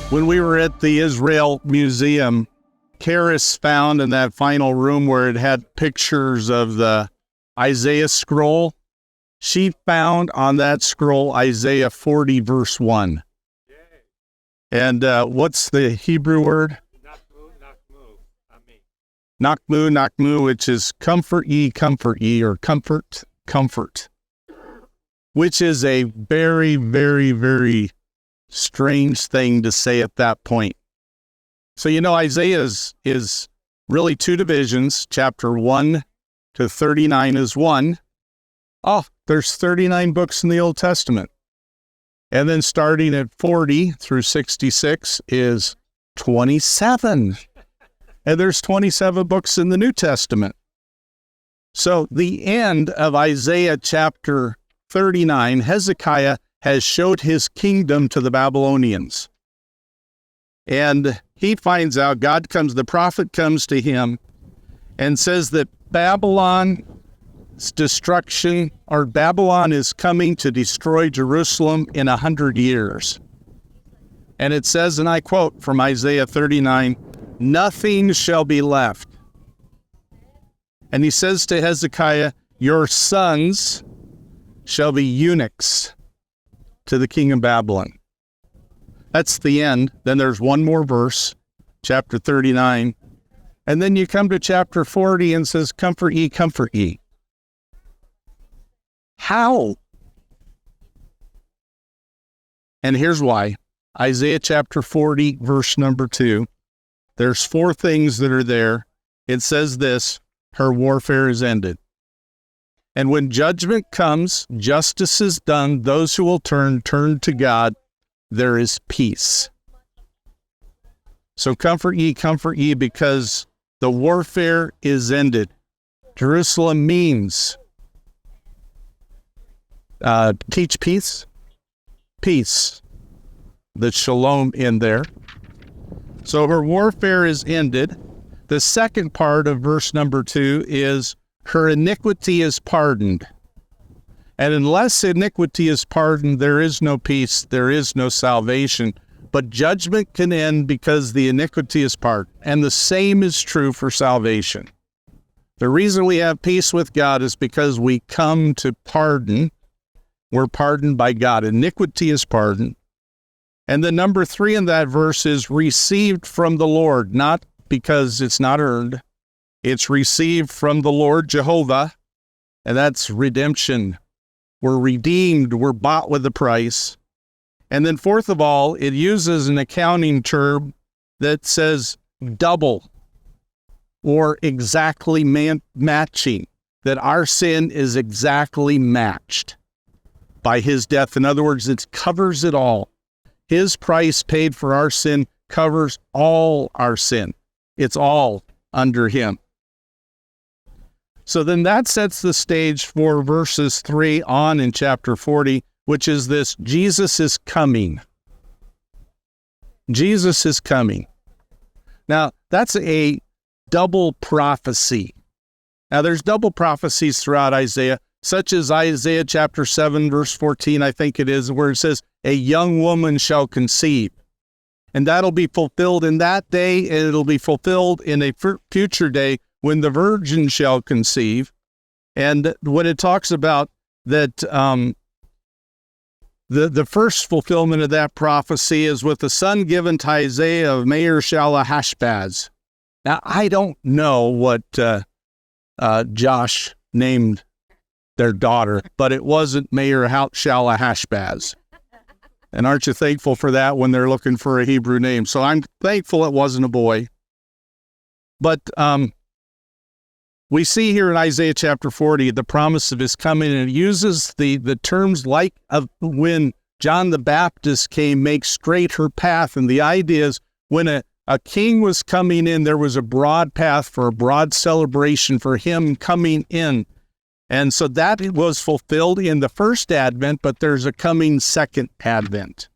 When we were at the Israel Museum, Karis found in that final room where it had pictures of the Isaiah scroll, she found on that scroll Isaiah 40, verse 1. And what's the Hebrew word? Nakmu, which is comfort ye, or comfort, which is a very, very, very strange thing to say at that point. So, Isaiah is really two divisions. Chapter 1 to 39 is one. Oh, there's 39 books in the Old Testament. And then starting at 40 through 66 is 27. And there's 27 books in the New Testament. So the end of Isaiah chapter 39, Hezekiah has showed his kingdom to the Babylonians. And he finds out, the prophet comes to him and says that Babylon's destruction, or Babylon is coming to destroy Jerusalem in 100 years. And it says, and I quote from Isaiah 39, "Nothing shall be left." And he says to Hezekiah, "Your sons shall be eunuchs to the king of Babylon." That's the end. Then there's one more verse, chapter 39. And then you come to chapter 40 and says, comfort ye, comfort ye. How? And here's why. Isaiah chapter 40, verse number 2. There's four things that are there. It says this: her warfare is ended. And when judgment comes, justice is done. Those who will turn to God. There is peace. So comfort ye, because the warfare is ended. Jerusalem means teach peace. Peace. The shalom in there. So her warfare is ended. The second part of verse number 2 is her iniquity is pardoned. And unless iniquity is pardoned, there is no peace, there is no salvation. But judgment can end because the iniquity is pardoned. And the same is true for salvation. The reason we have peace with God is because we come to pardon. We're pardoned by God. Iniquity is pardoned. And the number 3 in that verse is received from the Lord, not because it's not earned. It's received from the Lord Jehovah, and that's redemption. We're redeemed. We're bought with a price. And then fourth of all, it uses an accounting term that says double or exactly matching, that our sin is exactly matched by his death. In other words, it covers it all. His price paid for our sin covers all our sin. It's all under him. So then that sets the stage for verses 3 on in chapter 40, which is this: Jesus is coming. Jesus is coming. Now, that's a double prophecy. Now, there's double prophecies throughout Isaiah, such as Isaiah chapter 7, verse 14, I think it is, where it says, a young woman shall conceive. And that'll be fulfilled in that day, and it'll be fulfilled in a future day when the virgin shall conceive. And when it talks about that, the first fulfillment of that prophecy is with the son given to Isaiah of Maher-shalal-hash-baz. Now, I don't know what Josh named their daughter, but it wasn't Maher-shalal-hash-baz. And aren't you thankful for that when they're looking for a Hebrew name? So I'm thankful it wasn't a boy. But we see here in Isaiah chapter 40 the promise of his coming, and it uses the terms like of when John the Baptist came, make straight her path. And the idea is when a king was coming in, there was a broad path for a broad celebration for him coming in. And so that was fulfilled in the first advent, but there's a coming second advent.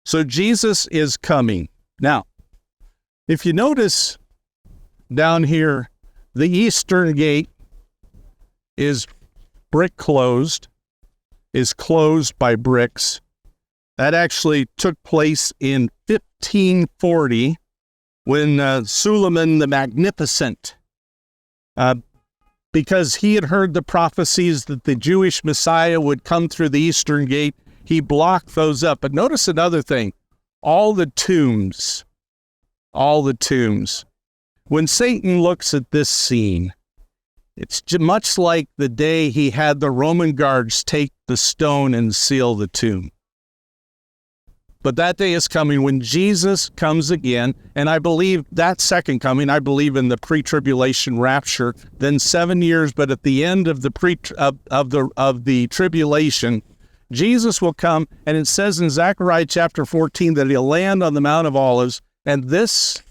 So Jesus is coming. Now, if you notice down here, the eastern gate is closed by bricks. That actually took place in 1540 when Suleiman the Magnificent, because he had heard the prophecies that the Jewish Messiah would come through the Eastern Gate, he blocked those up. But notice another thing, all the tombs. When Satan looks at this scene, it's much like the day he had the Roman guards take the stone and seal the tomb. But that day is coming when Jesus comes again, and I believe that second coming, I believe in the pre-tribulation rapture, then 7 years, but at the end of the tribulation, Jesus will come, and it says in Zechariah chapter 14 that he'll land on the Mount of Olives, and this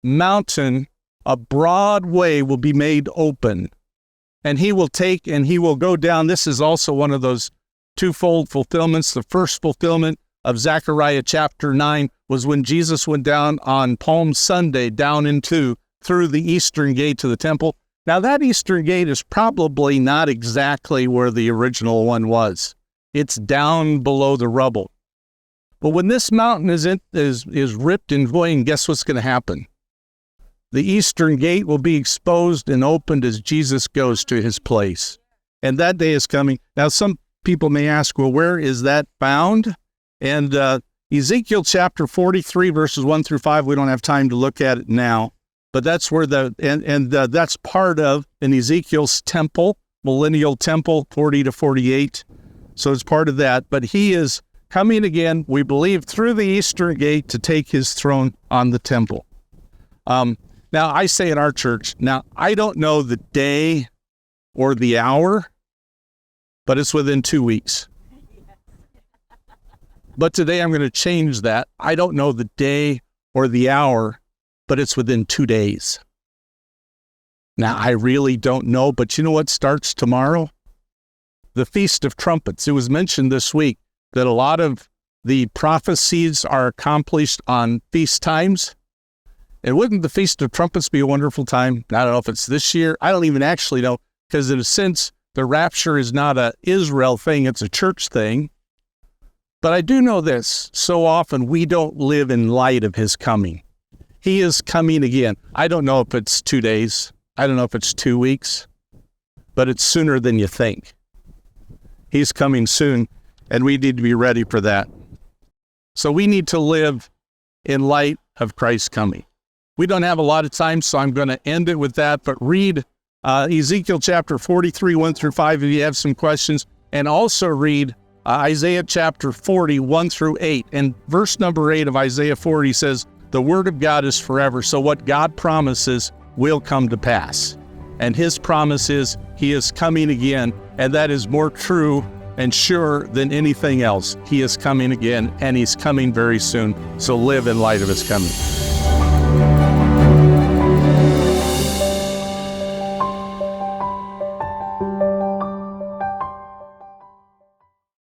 mountain, a broad way will be made open, and he will go down. This is also one of those twofold fulfillments. The first fulfillment of Zechariah chapter 9 was when Jesus went down on Palm Sunday through the Eastern Gate to the temple. Now that Eastern Gate is probably not exactly where the original one was. It's down below the rubble. But when this mountain is ripped and going, guess what's going to happen? The Eastern Gate will be exposed and opened as Jesus goes to his place. And that day is coming. Now some people may ask, well, where is that found? And Ezekiel chapter 43, verses 1 through 5, we don't have time to look at it now, but that's where that's part of in Ezekiel's temple, millennial temple, 40 to 48. So it's part of that. But he is coming again, we believe, through the Eastern Gate to take his throne on the temple. Now, I say in our church, now, I don't know the day or the hour, but it's within 2 weeks. But today I'm going to change that. I don't know the day or the hour, but it's within 2 days. Now, I really don't know, but you know what starts tomorrow? The Feast of Trumpets. It was mentioned this week that a lot of the prophecies are accomplished on feast times. And wouldn't the Feast of Trumpets be a wonderful time? I don't know if it's this year. I don't even actually know, because in a sense, the rapture is not an Israel thing, it's a church thing. But I do know this, so often we don't live in light of his coming. He is coming again. I don't know if it's 2 days. I don't know if it's 2 weeks, but it's sooner than you think. He's coming soon, and we need to be ready for that. So we need to live in light of Christ's coming. We don't have a lot of time, so I'm going to end it with that, but read Ezekiel chapter 43, 1 through 5 if you have some questions, and also read Isaiah chapter 40, 1 through 8. And verse number 8 of Isaiah 40 says, the word of God is forever. So what God promises will come to pass. And his promise is he is coming again. And that is more true and sure than anything else. He is coming again, and he's coming very soon. So live in light of his coming.